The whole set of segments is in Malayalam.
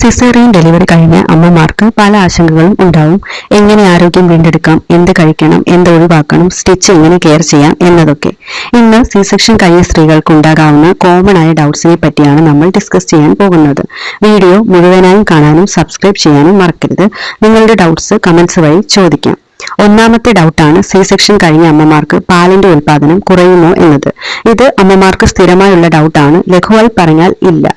സിസേറിയൻ ഡെലിവറി കഴിഞ്ഞ അമ്മമാർക്ക് പല ആശങ്കകളും ഉണ്ടാവും. എങ്ങനെ ആരോഗ്യം വീണ്ടെടുക്കാം, എന്ത് കഴിക്കണം, എന്ത് ഒഴിവാക്കണം, സ്റ്റിച്ച് എങ്ങനെ കെയർ ചെയ്യാം എന്നതൊക്കെ. ഇന്ന് സി സെക്ഷൻ കഴിഞ്ഞ സ്ത്രീകൾക്ക് ഉണ്ടാകാവുന്ന കോമൺ ആയ ഡൗട്ട്സിനെ പറ്റിയാണ് നമ്മൾ ഡിസ്കസ് ചെയ്യാൻ പോകുന്നത്. വീഡിയോ മുഴുവനായും കാണാനും സബ്സ്ക്രൈബ് ചെയ്യാനും മറക്കരുത്. നിങ്ങളുടെ ഡൗട്ട്സ് കമന്റ്സ് വഴി ചോദിക്കാം. ഒന്നാമത്തെ ഡൗട്ടാണ് സി സെക്ഷൻ കഴിഞ്ഞ അമ്മമാർക്ക് പാലിന്റെ ഉൽപാദനം കുറയുമോ എന്നത്. ഇത് അമ്മമാർക്ക് സ്ഥിരമായുള്ള ഡൗട്ടാണ്. ലഘുവായി പറഞ്ഞാൽ ഇല്ല.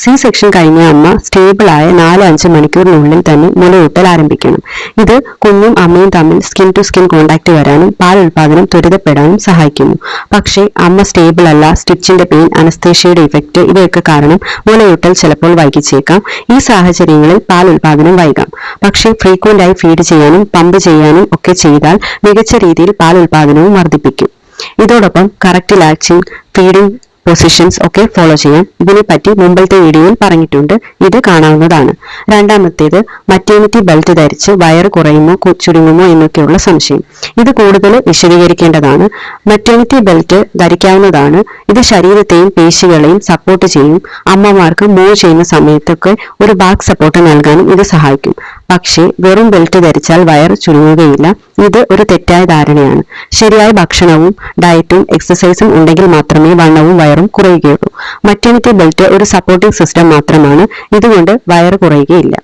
സി സെക്ഷൻ കഴിഞ്ഞ അമ്മ സ്റ്റേബിൾ ആയ 4-5 മണിക്കൂറിനുള്ളിൽ തന്നെ മുലയൂട്ടൽ ആരംഭിക്കണം. ഇത് കുഞ്ഞും അമ്മയും തമ്മിൽ സ്കിൻ ടു സ്കിൻ കോണ്ടാക്ട് വരാനും പാൽ ഉൽപാദനം ത്വരിതപ്പെടാനും സഹായിക്കുന്നു. പക്ഷേ അമ്മ സ്റ്റേബിൾ അല്ല, സ്റ്റിച്ചിന്റെ പെയിൻ, അനസ്തേഷ്യയുടെ ഇഫക്റ്റ് ഇവയൊക്കെ കാരണം മുലയൂട്ടൽ ചിലപ്പോൾ വൈകിച്ചേക്കാം. ഈ സാഹചര്യങ്ങളിൽ പാൽ ഉൽപാദനം വൈകാം. പക്ഷേ ഫ്രീക്വന്റ് ആയി ഫീഡ് ചെയ്യാനും പമ്പ് ചെയ്യാനും ഒക്കെ ചെയ്താൽ മികച്ച രീതിയിൽ പാൽ ഉൽപാദനവും വർദ്ധിപ്പിക്കും. ഇതോടൊപ്പം കറക്റ്റ് ലാക്റ്റിംഗ്, ഫീഡിംഗ് പൊസിഷൻസ് ഒക്കെ ഫോളോ ചെയ്യാം. ഇതിനെപ്പറ്റി മുമ്പത്തെ വീഡിയോയിൽ പറഞ്ഞിട്ടുണ്ട്, ഇത് കാണാവുന്നതാണ്. രണ്ടാമത്തേത് മറ്റേണിറ്റി ബെൽറ്റ് ധരിച്ച് വയറ് കുറയുമോ ചുരുങ്ങുമോ എന്നൊക്കെയുള്ള സംശയം. ഇത് കൂടുതൽ വിശദീകരിക്കേണ്ടതാണ്. Maternity belt ധരിക്കാവുന്നതാണ്. ഇത് ശരീരത്തെയും പേശികളെയും സപ്പോർട്ട് ചെയ്യും. അമ്മമാർക്ക് മൂവ് ചെയ്യുന്ന സമയത്തൊക്കെ ഒരു ബാക്ക് സപ്പോർട്ട് നൽകാനും ഇത് സഹായിക്കും. പക്ഷേ വെറും ബെൽറ്റ് ധരിച്ചാൽ വയർ ചുരുങ്ങുകയില്ല. ഇത് ഒരു തെറ്റായ ധാരണയാണ്. ശരിയായ ഭക്ഷണവും ഡയറ്റും എക്സസൈസും ഉണ്ടെങ്കിൽ മാത്രമേ വണ്ണവും വയറും കുറയുകയുള്ളൂ. മറ്റേണിറ്റി ബെൽറ്റ് ഒരു സപ്പോർട്ടിംഗ് സിസ്റ്റം മാത്രമാണ്. ഇതുകൊണ്ട് വയറ് കുറയുകയില്ല.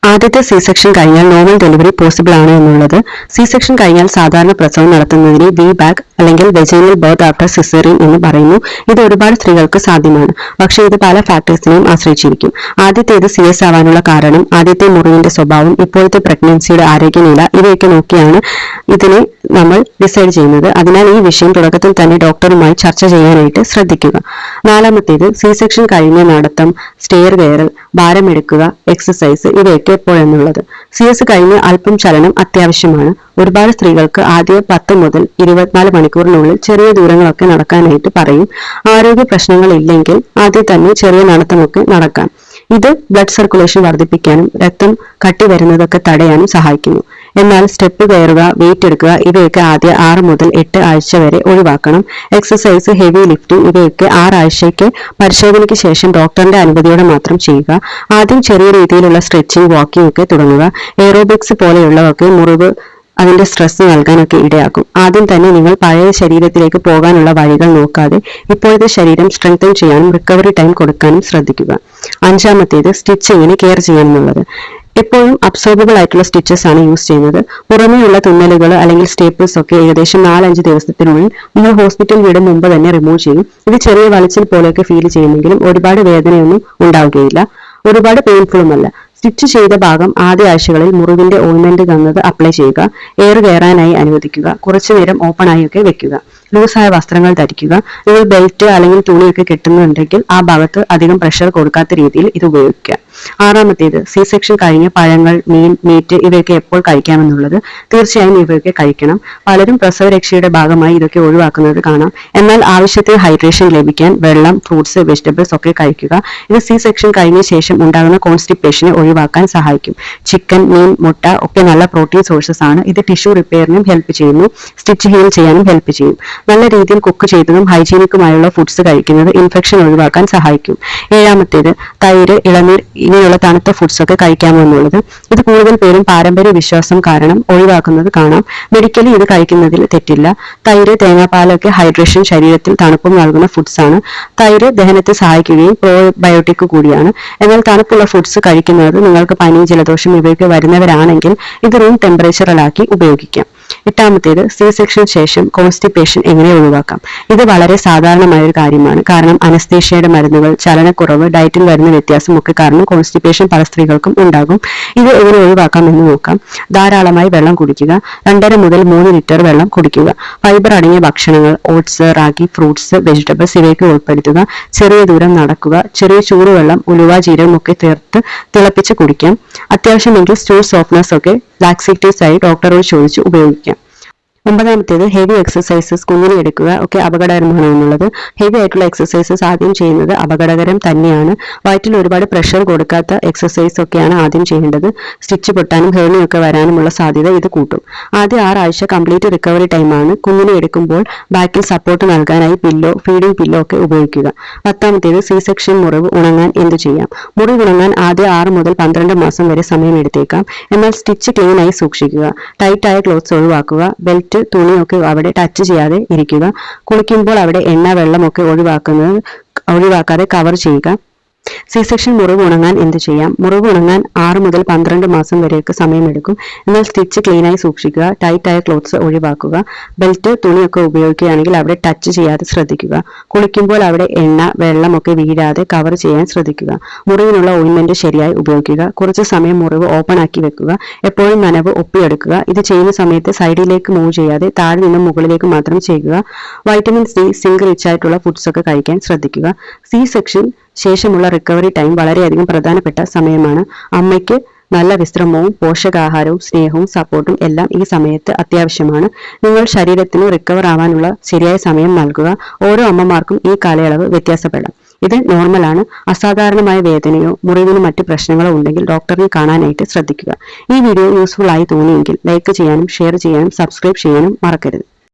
ആദ്യത്തെ സി സെക്ഷൻ കഴിഞ്ഞാൽ നോർമൽ ഡെലിവറി പോസിബിൾ ആണ് എന്നുള്ളത്. സി സെക്ഷൻ കഴിഞ്ഞാൽ സാധാരണ പ്രസവം നടത്തുന്നതിന് വി ബാക്ക് അല്ലെങ്കിൽ വെജൈനൽ ബർത്ത് ആഫ്റ്റർ സിസേറിയൻ എന്ന് പറയുന്നു. ഇത് ഒരുപാട് സ്ത്രീകൾക്ക് സാധ്യമാണ്. പക്ഷേ ഇത് പല ഫാക്ടേഴ്സിനെയും ആശ്രയിച്ചിരിക്കും. ആദ്യത്തേത് CS ആവാനുള്ള കാരണം, ആദ്യത്തെ മുറിവിന്റെ സ്വഭാവം, ഇപ്പോഴത്തെ പ്രഗ്നൻസിയുടെ ആരോഗ്യനില ഇവയൊക്കെ നോക്കിയാണ് ഇതിനെ നമ്മൾ ഡിസൈഡ് ചെയ്യുന്നത്. അതിനാൽ ഈ വിഷയം തുടക്കത്തിൽ തന്നെ ഡോക്ടറുമായി ചർച്ച ചെയ്യാനായിട്ട് ശ്രദ്ധിക്കുക. നാലാമത്തേത് സി സെക്ഷൻ കഴിഞ്ഞ നടത്തം, സ്റ്റെയർ കയറൽ, ഭാരമെടുക്കുക, എക്സസൈസ് ഇവയൊക്കെ എപ്പോഴെന്നുള്ളത്. CS കഴിഞ്ഞ് അല്പം ചലനം അത്യാവശ്യമാണ്. ഒരുപാട് സ്ത്രീകൾക്ക് ആദ്യ 10 മുതൽ 24 മണിക്കൂറിനുള്ളിൽ ചെറിയ ദൂരങ്ങളൊക്കെ നടക്കാനായിട്ട് പറയും. ആരോഗ്യ പ്രശ്നങ്ങൾ ഇല്ലെങ്കിൽ ആദ്യം തന്നെ ചെറിയ നടത്തമൊക്കെ നടക്കാം. ഇത് ബ്ലഡ് സർക്കുലേഷൻ വർദ്ധിപ്പിക്കാനും രക്തം കട്ടി വരുന്നതൊക്കെ തടയാനും സഹായിക്കുന്നു. എന്നാൽ സ്റ്റെപ്പ് കയറുക, വെയിറ്റ് എടുക്കുക ഇവയൊക്കെ ആദ്യ 6 മുതൽ 8 ആഴ്ച വരെ ഒഴിവാക്കണം. എക്സസൈസ്, ഹെവി ലിഫ്റ്റിംഗ് ഇവയൊക്കെ 6 ആഴ്ചയ്ക്ക് പരിശോധനയ്ക്ക് ശേഷം ഡോക്ടറിന്റെ അനുമതിയോടെ മാത്രം ചെയ്യുക. ആദ്യം ചെറിയ രീതിയിലുള്ള സ്ട്രെച്ചിങ്, വാക്കിംഗ് ഒക്കെ തുടങ്ങുക. എയറോബിക്സ് പോലെയുള്ളതൊക്കെ മുറിവ് അതിന്റെ സ്ട്രെസ് നൽകാനൊക്കെ ഇടയാക്കും. ആദ്യം തന്നെ നിങ്ങൾ പഴയ ശരീരത്തിലേക്ക് പോകാനുള്ള വഴികൾ നോക്കാതെ ഇപ്പോഴത്തെ ശരീരം സ്ട്രെങ്തൻ ചെയ്യാനും റിക്കവറി ടൈം കൊടുക്കാനും ശ്രദ്ധിക്കുക. അഞ്ചാമത്തേത് സ്റ്റിച്ച് എങ്ങനെ കെയർ ചെയ്യാമെന്നുള്ളത്. എപ്പോഴും അബ്സോർബിൾ ആയിട്ടുള്ള സ്റ്റിച്ചസ് ആണ് യൂസ് ചെയ്യുന്നത്. പുറമേയുള്ള തുന്നലുകൾ അല്ലെങ്കിൽ സ്റ്റേപ്പിൾസ് ഒക്കെ ഏകദേശം 4-5 ദിവസത്തിനുള്ളിൽ നിങ്ങൾ ഹോസ്പിറ്റൽ വിടും മുമ്പ് തന്നെ റിമൂവ് ചെയ്യും. ഇത് ചെറിയ വലിച്ചിൽ പോലെയൊക്കെ ഫീൽ ചെയ്യുമെങ്കിലും ഒരുപാട് വേദനയൊന്നും ഉണ്ടാവുകയില്ല. ഒരുപാട് പെയിൻഫുളുമല്ല. സ്റ്റിച്ച് ചെയ്ത ഭാഗം ആദ്യ ആഴ്ചകളിൽ മുറിവിന്റെ ഓയിൻമെന്റ് തന്നത് അപ്ലൈ ചെയ്യുക. എയർ കയറാനായി അനുവദിക്കുക. കുറച്ചുനേരം ഓപ്പൺ ആയി ഒക്കെ വെക്കുക. ലൂസായ വസ്ത്രങ്ങൾ ധരിക്കുക. നിങ്ങൾ ബെൽറ്റ് അല്ലെങ്കിൽ തുണിയൊക്കെ കെട്ടുന്നുണ്ടെങ്കിൽ ആ ഭാഗത്ത് അധികം പ്രഷർ കൊടുക്കാത്ത രീതിയിൽ ഇത് ഉപയോഗിക്കുക. ആറാമത്തേത് സി സെക്ഷൻ കഴിഞ്ഞ് പഴങ്ങൾ, മീൻ, മീറ്റ് ഇവയൊക്കെ എപ്പോൾ കഴിക്കാമെന്നുള്ളത്. തീർച്ചയായും ഇവയൊക്കെ കഴിക്കണം. പലരും പ്രസവരക്ഷയുടെ ഭാഗമായി ഇതൊക്കെ ഒഴിവാക്കുന്നത് കാണാം. എന്നാൽ ആവശ്യത്തിന് ഹൈഡ്രേഷൻ ലഭിക്കാൻ വെള്ളം, ഫ്രൂട്ട്സ്, വെജിറ്റബിൾസ് ഒക്കെ കഴിക്കുക. ഇത് സി സെക്ഷൻ കഴിഞ്ഞ ശേഷം ഉണ്ടാകുന്ന കോൺസ്റ്റിപ്പേഷനെ ഒഴിവാക്കാൻ സഹായിക്കും. ചിക്കൻ, മീൻ, മുട്ട ഒക്കെ നല്ല പ്രോട്ടീൻ സോഴ്സസ് ആണ്. ഇത് ടിഷ്യൂ റിപ്പയറിനും ഹെൽപ്പ് ചെയ്യുന്നു. സ്റ്റിച്ച് ഹീൽ ചെയ്യാനും ഹെൽപ്പ് ചെയ്യും. നല്ല രീതിയിൽ കുക്ക് ചെയ്തതും ഹൈജീനിക്കുമായുള്ള ഫുഡ്സ് കഴിക്കുന്നത് ഇൻഫെക്ഷൻ ഒഴിവാക്കാൻ സഹായിക്കും. ഏഴാമത്തേത് തൈര്, ഇളനീർ ഇങ്ങനെയുള്ള തണുത്ത ഫുഡ്സ് ഒക്കെ കഴിക്കാമോ എന്നുള്ളത്. ഇത് കൂടുതൽ പേരും പാരമ്പര്യ വിശ്വാസം കാരണം ഒഴിവാക്കുന്നത് കാണാം. മെഡിക്കലി ഇത് കഴിക്കുന്നതിൽ തെറ്റില്ല. തൈര്, തേങ്ങാപ്പാലൊക്കെ ഹൈഡ്രേഷൻ, ശരീരത്തിൽ തണുപ്പും നൽകുന്ന ഫുഡ്സ് ആണ്. തൈര് ദഹനത്തെ സഹായിക്കുകയും പ്രോബയോട്ടിക് കൂടിയാണ്. എന്നാൽ തണുപ്പുള്ള ഫുഡ്സ് കഴിക്കുന്നത് നിങ്ങൾക്ക് പനി, ജലദോഷം ഇവയൊക്കെ വരുന്നവരാണെങ്കിൽ ഇത് റൂം ടെമ്പറേച്ചറിലാക്കി ഉപയോഗിക്കാം. എട്ടാമത്തേത് സി സെക്ഷൻ ശേഷം കോൺസ്റ്റിപ്പേഷൻ എങ്ങനെ ഒഴിവാക്കാം. ഇത് വളരെ സാധാരണമായ ഒരു കാര്യമാണ്. കാരണം അനസ്തേഷ്യയുടെ മരുന്നുകൾ, ചലനക്കുറവ്, ഡയറ്റിൽ വരുന്ന വ്യത്യാസം ഒക്കെ കാരണം കോൺസ്റ്റിപ്പേഷൻ പല സ്ത്രീകൾക്കും ഉണ്ടാകും. ഇത് എങ്ങനെ ഒഴിവാക്കാം എന്ന് നോക്കാം. ധാരാളമായി വെള്ളം കുടിക്കുക. 2.5 മുതൽ 3 ലിറ്റർ വെള്ളം കുടിക്കുക. ഫൈബർ അടങ്ങിയ ഭക്ഷണങ്ങൾ, ഓട്സ്, റാഗി, ഫ്രൂട്ട്സ്, വെജിറ്റബിൾസ് ഇവയൊക്കെ ഉൾപ്പെടുത്തുക. ചെറിയ ദൂരം നടക്കുക. ചെറിയ ചൂടുവെള്ളം, ഉലുവ, ജീരകം ഒക്കെ ചേർത്ത് തിളപ്പിച്ച് കുടിക്കാം. അത്യാവശ്യമെങ്കിൽ സ്റ്റൂൾ സോഫ്റ്റ്നസ് ഒക്കെ ലാക്സേറ്റീവ്സ് ആയി ഡോക്ടറോട് ചോദിച്ച് ഉപയോഗിക്കാം. ഒമ്പതാമത്തേത് ഹെവി എക്സസൈസസ് കുഞ്ഞിനെ എടുക്കുക ഒക്കെ അപകടകരമാണോ എന്നുള്ളത്. ഹെവി ആയിട്ടുള്ള എക്സസൈസസ് ആദ്യം ചെയ്യുന്നത് അപകടകരം തന്നെയാണ്. വയറ്റിൽ ഒരുപാട് പ്രഷർ കൊടുക്കാത്ത എക്സസൈസ് ഒക്കെയാണ് ആദ്യം ചെയ്യേണ്ടത്. സ്റ്റിച്ച് പൊട്ടാനും ഹേർണിയൊക്കെ വരാനുമുള്ള സാധ്യത ഇത് കൂട്ടും. ആദ്യ 6 ആഴ്ച കംപ്ലീറ്റ് റിക്കവറി ടൈമാണ്. കുഞ്ഞിനെ എടുക്കുമ്പോൾ ബാക്കിൽ സപ്പോർട്ട് നൽകാനായി പില്ലോ, ഫീഡിംഗ് പില്ലോ ഒക്കെ ഉപയോഗിക്കുക. 10ാമത്തേത് സി സെക്ഷൻ മുറിവ് ഉണങ്ങാൻ എന്തു ചെയ്യാം. മുറിവ് ഉണങ്ങാൻ ആദ്യ 6 മുതൽ 12 മാസം വരെ സമയം എടുത്തേക്കാം. എന്നാൽ സ്റ്റിച്ച് ക്ലീൻ ആയി സൂക്ഷിക്കുക. ടൈറ്റായ ക്ലോത്ത്സ് ഒഴിവാക്കുക. ബെൽറ്റ്, തുണിയൊക്കെ അവിടെ ടച്ച് ചെയ്യാതെ ഇരിക്കുക. കുളിക്കുമ്പോൾ അവിടെ എണ്ണ, വെള്ളമൊക്കെ ഒഴിവാക്കാതെ കവർ ചെയ്യുക. സി സെക്ഷൻ മുറിവ് ഉണങ്ങാൻ എന്ത് ചെയ്യാം. മുറിവ് ഉണങ്ങാൻ 6 മുതൽ 12 മാസം വരെയൊക്കെ സമയമെടുക്കും. എന്നാൽ സ്റ്റിച്ച് ക്ലീനായി സൂക്ഷിക്കുക. ടൈറ്റായ ക്ലോത്ത്സ് ഒഴിവാക്കുക. ബെൽറ്റ്, തുണിയൊക്കെ ഉപയോഗിക്കുകയാണെങ്കിൽ അവിടെ ടച്ച് ചെയ്യാതെ ശ്രദ്ധിക്കുക. കുളിക്കുമ്പോൾ അവിടെ എണ്ണ, വെള്ളമൊക്കെ വീഴാതെ കവർ ചെയ്യാൻ ശ്രദ്ധിക്കുക. മുറിവിനുള്ള ഓയിൻമെന്റ് ശരിയായി ഉപയോഗിക്കുക. കുറച്ച് സമയം മുറിവ് ഓപ്പൺ ആക്കി വെക്കുക. എപ്പോഴും നനവ് ഒപ്പിയെടുക്കുക. ഇത് ചെയ്യുന്ന സമയത്ത് സൈഡിലേക്ക് മൂവ് ചെയ്യാതെ താഴെ നിന്നും മുകളിലേക്ക് മാത്രം ചെയ്യുക. വൈറ്റമിൻ സി, സിങ്ക് റിച്ച് ആയിട്ടുള്ള ഫുഡ്സ് ഒക്കെ കഴിക്കാൻ ശ്രദ്ധിക്കുക. സി സെക്ഷൻ ശേഷമുള്ള റിക്കവറി ടൈം വളരെയധികം പ്രധാനപ്പെട്ട സമയമാണ്. അമ്മയ്ക്ക് നല്ല വിശ്രമവും പോഷകാഹാരവും സ്നേഹവും സപ്പോർട്ടും എല്ലാം ഈ സമയത്ത് അത്യാവശ്യമാണ്. നിങ്ങൾ ശരീരത്തിന് റിക്കവർ ആവാനുള്ള ശരിയായ സമയം നൽകുക. ഓരോ അമ്മമാർക്കും ഈ കാലയളവ് വ്യത്യാസപ്പെടാം. ഇത് നോർമലാണ്. അസാധാരണമായ വേദനയോ മുറിവിന് മറ്റ് പ്രശ്നങ്ങളോ ഉണ്ടെങ്കിൽ ഡോക്ടറിനെ കാണാനായിട്ട് ശ്രദ്ധിക്കുക. ഈ വീഡിയോ യൂസ്ഫുൾ ആയി തോന്നിയെങ്കിൽ ലൈക്ക് ചെയ്യാനും ഷെയർ ചെയ്യാനും സബ്സ്ക്രൈബ് ചെയ്യാനും മറക്കരുത്.